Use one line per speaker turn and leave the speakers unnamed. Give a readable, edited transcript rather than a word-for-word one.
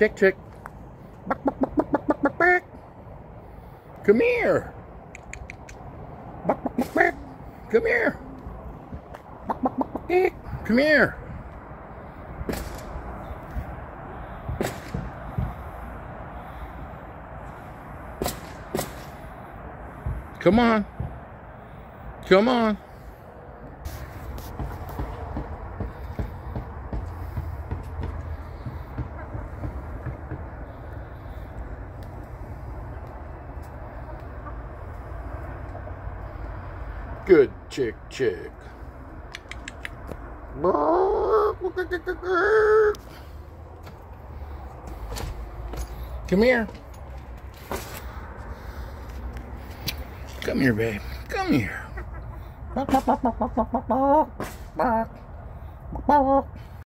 Chick, chick. Come here. Come here. Come here. Come on. Come on. Good chick, chick. Come here. Come here, babe. Come here.